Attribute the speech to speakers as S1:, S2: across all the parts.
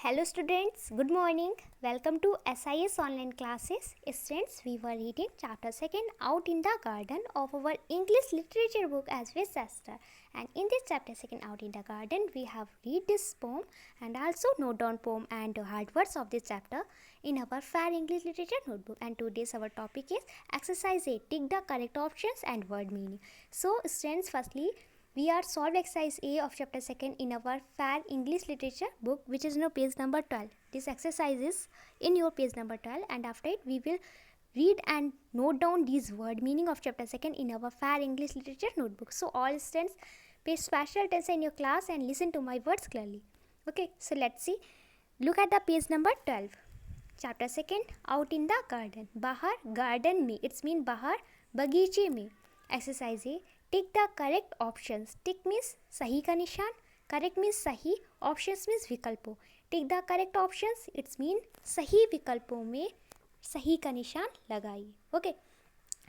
S1: Hello students, good morning. Welcome to SIS online classes. Students, we were reading chapter 2nd Out in the Garden of our English literature book as we sister. And in this chapter 2nd Out in the Garden, we have read this poem and also note down poem and hard words of this chapter in our Fair English Literature notebook. And today's our topic is exercise 8. Tick the correct options and word meaning. So students, firstly, we are solved exercise A of chapter 2nd in our Fair English Literature book, which is now page number 12. This exercise is in your page number 12, and after it we will read and note down these word meaning of chapter 2nd in our Fair English Literature notebook. So all students pay special attention in your class and listen to my words clearly. Okay, so let's see. Look at the page number 12. Chapter 2nd Out in the Garden. Bahar garden में, it's mean bahar बगीचे में. Exercise A. Tick the correct options. Tick means सही का निशान, correct means सही, options means विकल्पों. Tick the correct options it's mean सही विकल्पों में सही का निशान लगाइए. Okay,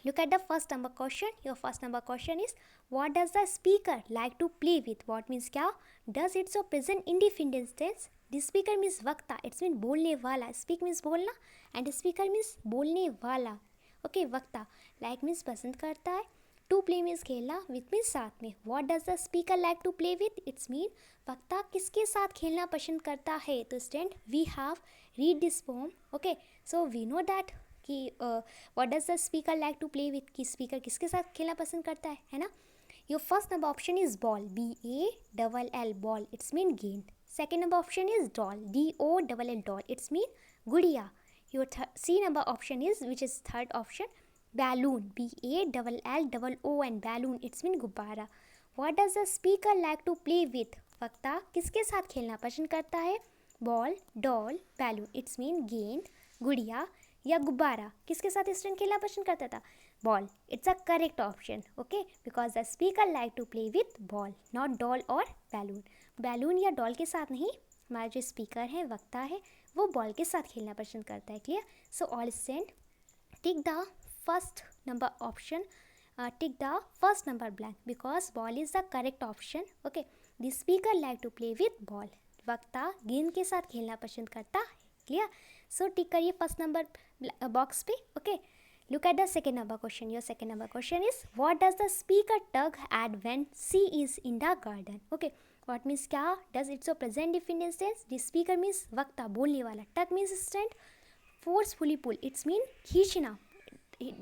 S1: look at the first number question. Your first number question is what does the speaker like to play with. what means क्या, does it so present independent tense. the speaker means वक्ता, it's mean बोलने वाला. speak means बोलना and speaker means बोलने वाला. Okay, वक्ता. like means पसंद करता है. टू प्ले मीन्स खेलना, विथ मीन्स साथ में. What does the speaker like to play with. It's mean वक्ता किसके साथ खेलना पसंद करता है. तो student we have read this poem. Okay, so we know that कि what does the speaker like to play with, कि स्पीकर किसके साथ खेलना पसंद करता है ना. Your first number option is ball, BALL ball, it's mean गेंद. Second number option is doll, DOLL doll, it's mean गुड़िया. Your C number option is which is third option balloon, BALLOO and balloon, it's mean गुब्बारा. what does the speaker like to play with. वक्ता किसके साथ खेलना पसंद करता है. Ball, doll, balloon, it's mean गेंद, गुड़िया या गुब्बारा. किसके साथ स्टूडेंट खेलना पसंद करता था. Ball. It's a correct option. Okay, because the speaker like to play with ball, not doll और बैलून. बैलून या डॉल के साथ नहीं, हमारा जो स्पीकर है, वक्ता है, वो बॉल के साथ खेलना पसंद करता है. Clear. So all student tick the first number option, tick the first number blank because ball is the correct option. Okay, the speaker like to play with ball. वक्ता गेंद के साथ खेलना पसंद करता है. क्लियर. सो टिक करिए फर्स्ट नंबर बॉक्स पे. Okay, look at the second number question. Your second number question is what does the speaker tug at when she is in the garden. Okay, what means क्या, does it so present definite tense. the speaker means वक्ता बोलने वाला. tug means stand forcefully pull, it's mean खींचना.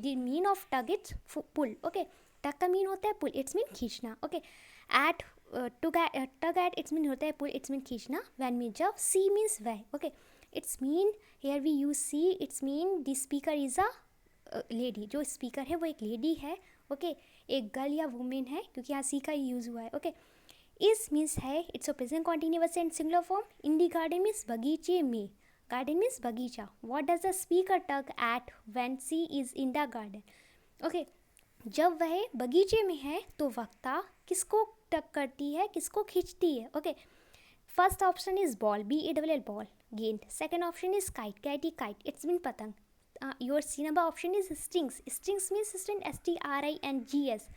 S1: the mean of tug it's pull. okay, tug का mean होता है pull, it's mean खींचना. Okay, at tug at it's mean होता है पुल, इट्स मीन खींचना. when मीन जब, सी मीन्स वह. Okay, it's mean here we use she, it's mean the speaker is a lady. जो speaker है वो एक लेडी है. ओके, एक गर्ल या वुमेन है, क्योंकि यहाँ सी का यूज़ हुआ है. ओके, इस मीन्स है it's a present continuous and singular form. In the garden means बगीचे में. गार्डन मीन्स बगीचा. What does the speaker tug at when she is in the garden. Okay, जब वह बगीचे में है तो वक्ता किसको टग करती है, किसको खींचती है. Okay, first option is ball, BALL ball, गेंद. Second option is kite, kite, it's mean पतंग. Your C number option is strings. Strings means student STRINGS.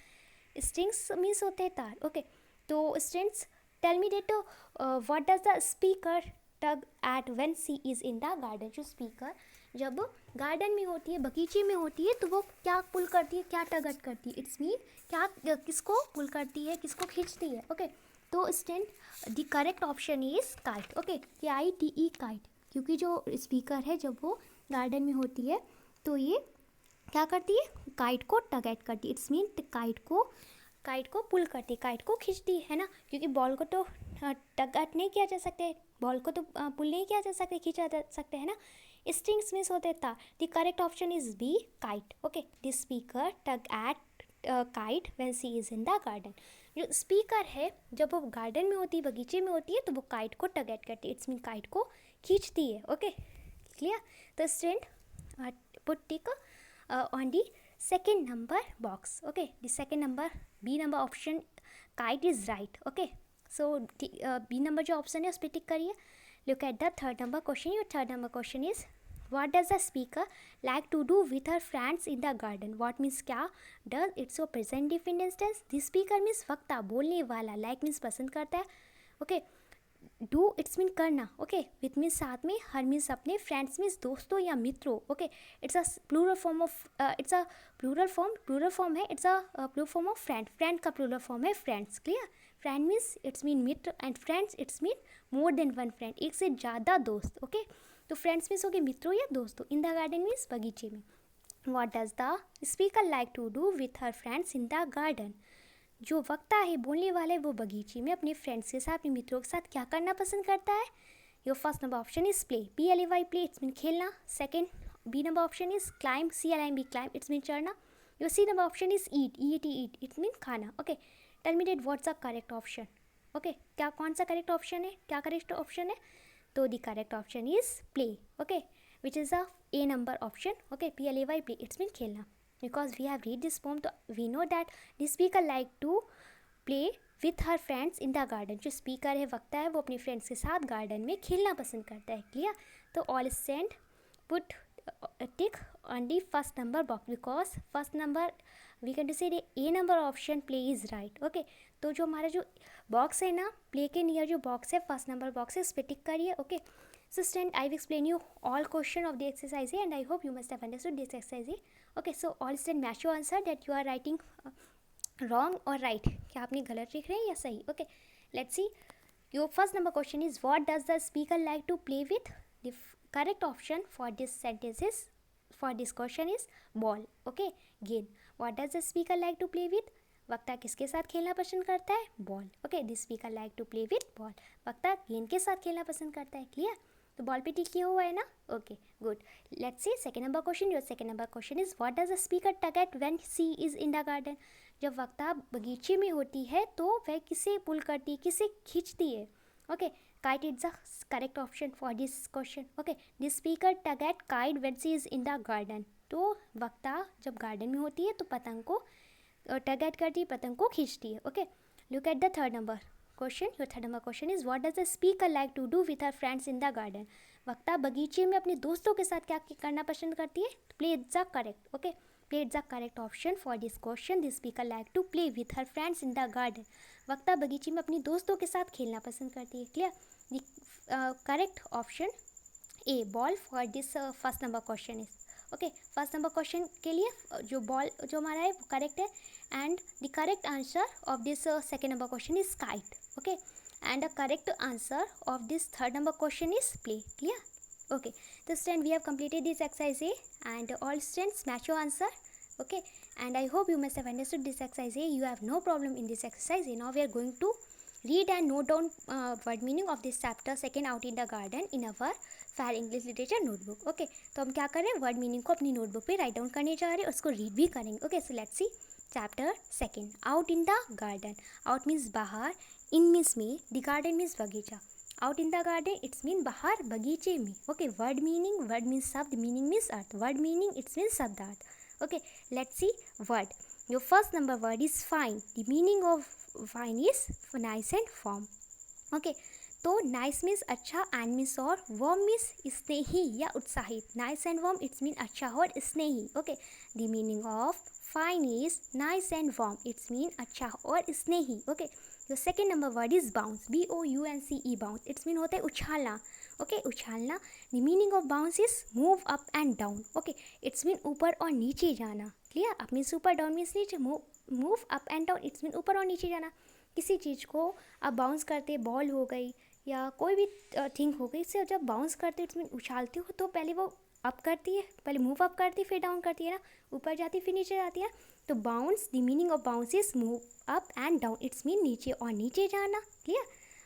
S1: Strings means होते हैं तार. ओके, तो students tell me that what does the speaker tug at when she is in the garden. जो speaker जब garden में होती है, बगीचे में होती है, तो वो क्या पुल करती है, क्या टगट करती है. इट्स मीन क्या, किसको पुल करती है, किसको खींचती है. ओके, तो student the correct option is kite. Okay, KITE kite, क्योंकि जो स्पीकर है जब वो गार्डन में होती है तो ये क्या करती है, काइट को टगेट करती है. इट्स मीन काइट को पुल करती है, काइट को खींचती है ना, क्योंकि बॉल को तो टगट नहीं किया जा सकता है, बॉल को तो पुल नहीं किया जा सकता, खींचा जा सकते हैं ना. स्ट्रिंग्स मीन्स होते हैं तार. The correct option is B kite. Okay, the speaker tug at kite when she is in the garden. जो स्पीकर है जब वो गार्डन में होती है, बगीचे में होती है, तो वो काइट को टगेट करती है. इट्स मीन काइट को खींचती है. Okay, clear. तो student put tick on the second number box. Okay, the second number, B number option kite is right. Okay, so B number जो option है उस पर टिक करिए. look at the third number question. Your third number question is what does the speaker like to do with her friends in the garden. what means क्या, does it's so present definite tense. the speaker means वक्ता बोलने वाला, like means पसंद करता है. okay, do it's mean करना, okay, with means साथ में, हर मीन्स अपने, फ्रेंड्स मीन्स दोस्तों या मित्रों, okay, it's a plural form of, it's a plural form है, it's a plural form of friend का प्लूरल फॉर्म है friends, clear. Friend means it's mean मित्र and friends it's mean more than one friend, एक से ज़्यादा दोस्त, okay. तो friends means हो गए मित्रों या दोस्तों। इन द गार्डन मीन्स बगीचे में। What does the speaker like to do with her friends in the garden, जो वक्ता है, बोलने वाला है, वो बगीचे में अपने फ्रेंड्स के साथ, अपने मित्रों के साथ क्या करना पसंद करता है। Your first number option is play, PLAY play, it's mean खेलना। Second B number option is climb, CLIMB climb, it's mean चढ़ना। Your C number option is eat, EAT eat, it's mean खाना, okay. Tell me that what's the correct option, okay, क्या कौन सा correct option है, क्या correct option है। तो the correct option is play, okay, which is a A number option, okay, PLAY play, it's mean खेलना। Because we have read this poem, तो we know that the speaker like to play with her friends in the garden। जो speaker है, वक्ता है, वो अपने friends के साथ गार्डन में खेलना पसंद करता है, क्लियर। तो all send put tick on the first number box, because first number we can to say A number option play is right, okay. तो जो हमारा जो बॉक्स है ना, प्ले के नियर जो बॉक्स है, फर्स्ट नंबर बॉक्स है, उस पर टिक करिए, okay. So student, I will explain you all question of the exercise A, and I hope you must have understood this exercise A. Okay, so all student match your answer that you are writing wrong or right. क्या आपने गलत लिख रहे हैं या सही? Okay, let's see. Your first number question is, what does the speaker like to play with? The correct option for this sentence is, for this question is ball. Okay, गेंद. What does the speaker like to play with? वक्ता किसके साथ खेलना पसंद करता है? Ball, okay. The speaker like to play with ball, वक्ता गेंद के साथ खेलना पसंद करता है, क्लियर। तो बॉल पे टिक किया हुआ है ना, okay, good. Let's see second number question. Your second number question is, what does a speaker tug at when she is in the garden. जब वक्ता बगीचे में होती है तो वह किसे पुल करती है, किसे खींचती है, okay. Kite is the correct option for this question, okay. The speaker tug at kite when she is in the garden, तो वक्ता जब गार्डन में होती है तो पतंग को टग एट करती है, पतंग को खींचती है, okay. Look at the third number question. Your third number question is, what does the speaker like to do with her friends in the garden. वक्ता बगीचे में अपने दोस्तों के साथ क्या करना पसंद करती है। Play the correct, okay, play the correct option for this question. The speaker like to play with her friends in the garden, वक्ता बगीचे में अपने दोस्तों के साथ खेलना पसंद करती है, clear. The correct option A, ball, for this first number question is, okay. First number question के लिए जो बॉल जो हमारा है वो करेक्ट है, and the correct answer of this second number question is kite, okay, and the correct answer of this third number question is play, clear, okay. So student, we have completed this exercise A, and all students match your answer, okay, and I hope you must have understood this exercise A. You have no problem in this exercise A. Now we are going to read and note down word meaning of this chapter second out in the garden in our fire English literature notebook, okay. तो हम क्या कर रहे हैं, word meaning को अपनी notebook पे write down करने जा रहे हैं और उसको रीड भी करेंगे, okay. So let's see chapter second, out in the garden. Out means बाहर, इन मीन्स में, द गार्डन मीन्स बगीचा। Out in the garden it's mean बाहर बगीचे में, okay. Word meaning, word means शब्द, मीनिंग मीन्स अर्थ, वर्ड मीनिंग इट्स मीन्स शब्दार्थ, okay. Let's see word. Your first number word is fine. The meaning of fine is nice and form, okay. तो nice means अच्छा, and means और, warm means स्नेही या उत्साहित। Nice and warm it's mean अच्छा और स्नेही, okay. The meaning of fine is nice and warm, it's mean अच्छा और स्नेही, ओके। जो second number word is bounce, BOUNCE, bounce, it's mean होता है उछालना, ओके, उछालना। The meaning of bounce is move up and down, okay, it's mean ऊपर और नीचे जाना, क्लियर। अप मीन्स ऊपर, डाउन मीन्स नीचे, move up and down it's mean ऊपर और नीचे जाना। किसी चीज़ को आप बाउंस करते, बॉल हो गई या कोई भी थिंग हो गई, इससे जब बाउंस करते हो इट्स मीन उछालते हो, तो पहले वो अप करती है, पहले मूव अप करती है, फिर डाउन करती है ना, ऊपर जाती है फिर नीचे जाती है। तो bounce, the meaning of bounce is move up and down, it's mean नीचे और नीचे जाना, क्लियर।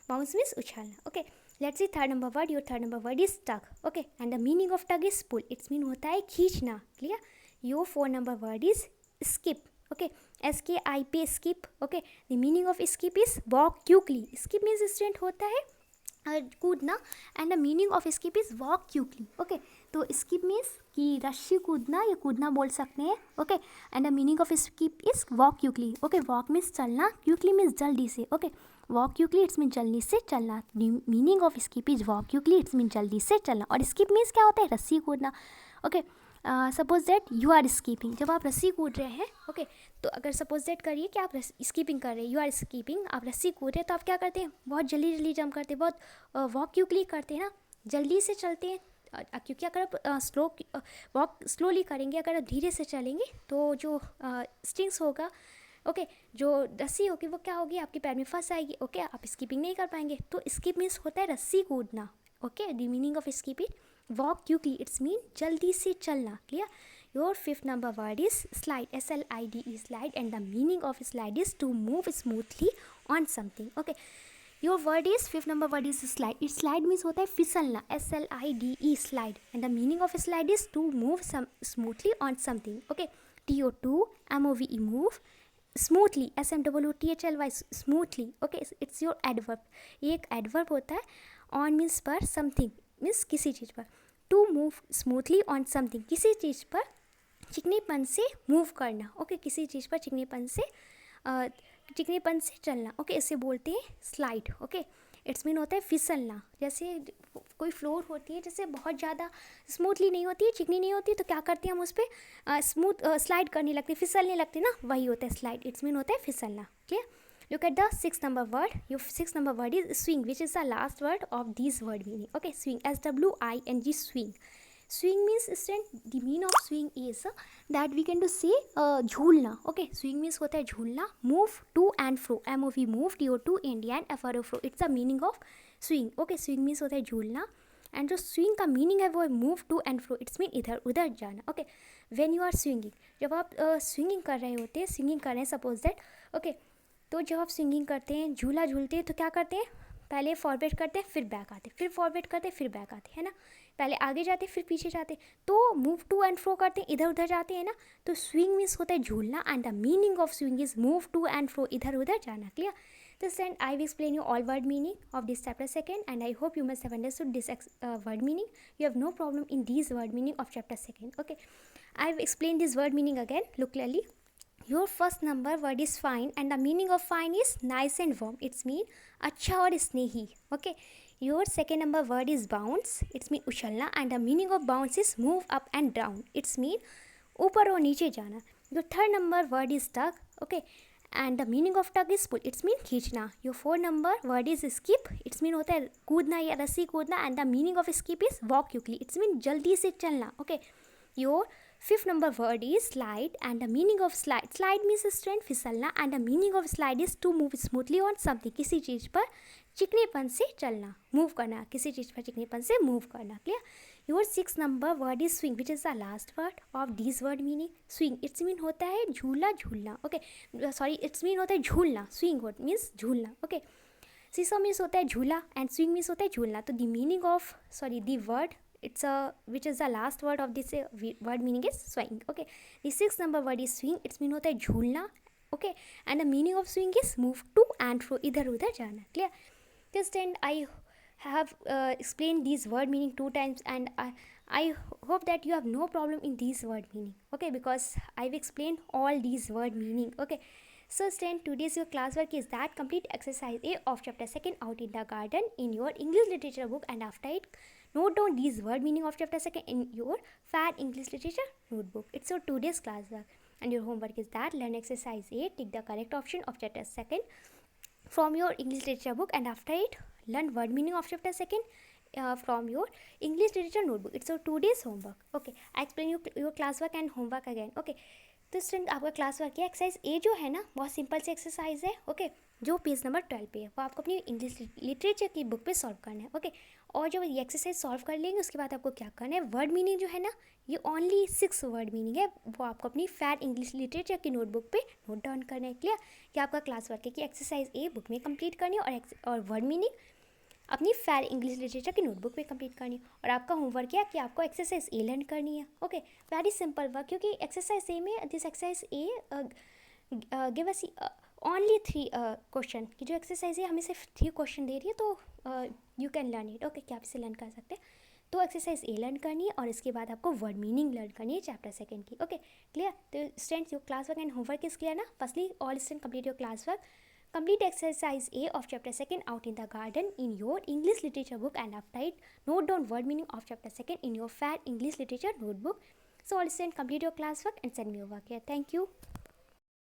S1: बाउंस मीन्स उछालना, okay. Let's see third number word. Your third number word is tug, okay, and the meaning of tug is pull, it's mean होता है खींचना, clear. Your four number word is skip, okay, SKIP, skip, okay. The meaning of skip is walk quickly. Skip means student होता है कूदना, and the meaning of skip is walk quickly, okay. तो skip means कि रस्सी कूदना या कूदना बोल सकते हैं, okay, and the meaning of skip is walk quickly, okay. Walk means चलना, क्विकली मीन्स जल्दी से, okay. Walk quickly it's mean जल्दी से चलना। Meaning of skip is walk quickly, it's mean जल्दी से चलना। और स्किप मीन्स क्या होता है, रस्सी कूदना, okay. Suppose that you are skipping, जब आप रस्सी कूद रहे हैं, ओके, तो अगर सपोज दैट करिए कि आप स्कीपिंग कर रहे हैं, यू आर स्कीपिंग, आप रस्सी कूद रहे हैं, तो आप क्या करते हैं, बहुत जल्दी जल्दी जंप करते हैं, बहुत वॉक क्विकली करते हैं ना, जल्दी से चलते हैं, क्योंकि अगर आप वॉक स्लोली करेंगे, अगर आप धीरे से चलेंगे तो जो स्ट्रिंग्स होगा, ओके, जो रस्सी होगी वो क्या होगी, आपके पैर में फंस आएगी, ओके, आप स्कीपिंग नहीं कर पाएंगे। तो स्कीप मीन्स होता है रस्सी कूदना, okay, the meaning of skipping walk quickly, it's mean जल्दी से चलना, clear. Your fifth number word is slide, SLIDE, slide, and the meaning of slide is to move smoothly on something, okay. Your word is fifth number word is slide, it slide means होता है फिसलना, SLIDE, slide, and the meaning of slide is to move smoothly on something, okay. TO2 MOVE, move, smoothly, SMOOTHLY, smoothly, okay, it's your adverb, ये एक adverb होता है। On means पर, something means किसी चीज़ पर, to move smoothly on something, किसी चीज़ पर चिकनेपन से मूव करना, ओके, किसी चीज़ पर चिकनेपन से चलना, ओके, इसे बोलते हैं स्लाइड, ओके। इट्स मीन होता है फिसलना, जैसे कोई फ्लोर होती है, जैसे बहुत ज़्यादा स्मूथली नहीं होती है, चिकनी नहीं होती है, तो क्या करते हैं हम उस पर स्मूथ स्लाइड करने लगते, फिसलने लगते ना, वही होता है स्लाइड, इट्स मीन होता है फिसलना, clear. Look at the sixth number word. Your sixth number word is swing, which is the last word of these word meaning. Okay, swing, SWING, swing. Swing means the meaning of swing is that we can to say झूलना. Okay, swing means होता है झूलना. Move to and fro. MOV, move, TO2 Indian, FRO, fro. It's the meaning of swing. Okay, swing means होता है झूलना. And जो swing का meaning है वो है move to and fro, it's mean इधर उधर जाना, okay. When you are swinging, जब आप स्विंगिंग कर रहे होते हैं, स्विंगिंग कर रहे हैं सपोज दैट, ओके, तो जब आप स्विंगिंग करते हैं, झूला झूलते हैं, तो क्या करते हैं, पहले फॉरवर्ड करते हैं, फिर बैक आते हैं, फिर फॉरवर्ड करते हैं, फिर बैक आते हैं, है ना, पहले आगे जाते हैं, फिर पीछे जाते हैं, तो मूव टू एंड फ्रो करते हैं, इधर उधर जाते हैं ना, तो स्विंग मीन्स होता है झूलना, and the meaning of swing is move to and fro, इधर उधर जाना, clear. This end I will explain you all word meaning of this chapter second, and I hope you must have understood this word meaning. You have no problem in these word meaning of chapter second. Okay, I will explain this word meaning again. Look clearly. Your first number word is fine, and the meaning of fine is nice and warm. It's mean अच्छा और स्नेही. Okay. Your second number word is bounce. It's mean उछलना, and the meaning of bounce is move up and down. It's mean ऊपर और नीचे जाना. Your third number word is tug. Okay. And the meaning of tug is pull. It's mean खींचना. Your fourth number word is skip. It's mean होता है कूदना या रस्सी कूदना, and the meaning of skip is walk quickly. It's mean जल्दी से चलना. Okay. Your fifth number word is slide, and the meaning of slide means strength, फिसलना, and the meaning of slide is to move smoothly on something, किसी चीज़ पर चिकनेपन से चलना, move करना, किसी चीज़ पर चिकनेपन से मूव करना, clear. Your six number word is swing, which is the last word of this word meaning. Swing it's mean होता है झूला झूलना, ओके, सॉरी, इट्स मीन होता है झूलना, स्विंग वर्ड मीन्स झूलना, ओके। सीसो मीन्स होता है झूला, एंड स्विंग मीन्स होता है झूलना, तो the meaning of the word it's which is the last word of this word meaning is swing, okay. The sixth number word is swing, its mean होता है झूलना, okay, and the meaning of swing is move to and fro, इधर उधर जाना, clear। Just and I have explained these word meaning 2 times, and I hope that you have no problem in these word meaning, okay, because I've explained all these word meaning, okay. So student, today's your classwork is that complete exercise A of chapter 2nd out in the garden in your English literature book, and after it note down these word meaning of chapter 2nd in your FAD English literature notebook. It's your today's classwork, and your homework is that learn exercise A, take the correct option of chapter 2nd from your English literature book, and after it learn word meaning of chapter 2nd from your English literature notebook. It's your today's homework, okay. I explain your classwork and homework again, okay. तो student, आपका class work है exercise ए जो है ना, बहुत simple सी exercise है, okay, जो page number 12 पे है, वो आपको अपनी इंग्लिश लिटरेचर की बुक पे सॉल्व करना है, ओके। और जब ये एक्सरसाइज सॉल्व कर लेंगे, उसके बाद आपको क्या करना है, वर्ड मीनिंग जो है ना, ये ओनली 6 वर्ड मीनिंग है, वो आपको अपनी फैड इंग्लिश लिटरेचर की नोटबुक पे नोट डाउन करना है, क्लियर। ये आपका क्लास वर्क है कि एक्सरसाइज ए बुक में कंप्लीट करनी है, और वर्ड मीनिंग अपनी फैर इंग्लिश लिटरेचर की नोटबुक पे कंप्लीट करनी है। और आपका होमवर्क क्या है कि आपको एक्सरसाइज ए लर्न करनी है, ओके। वेरी सिंपल वर्क, क्योंकि एक्सरसाइज ए में this exercise A give us only 3 question, कि जो एक्सरसाइज है हमें सिर्फ 3 क्वेश्चन दे रही है, तो you can learn it, okay, क्या आप इसे लर्न कर सकते हैं। तो एक्सरसाइज ए लर्न करनी है, और इसके बाद आपको वर्ड मीनिंग लर्न करनी है चैप्टर 2nd की, ओके, क्लियर। तो students, your class work and homework is clear ना। Firstly all student complete your class work. Complete exercise A of chapter 2nd out in the garden in your English literature book, and after it note down word meaning of chapter 2nd in your FAD English literature notebook. So listen, complete your classwork and send me your work here. Thank you.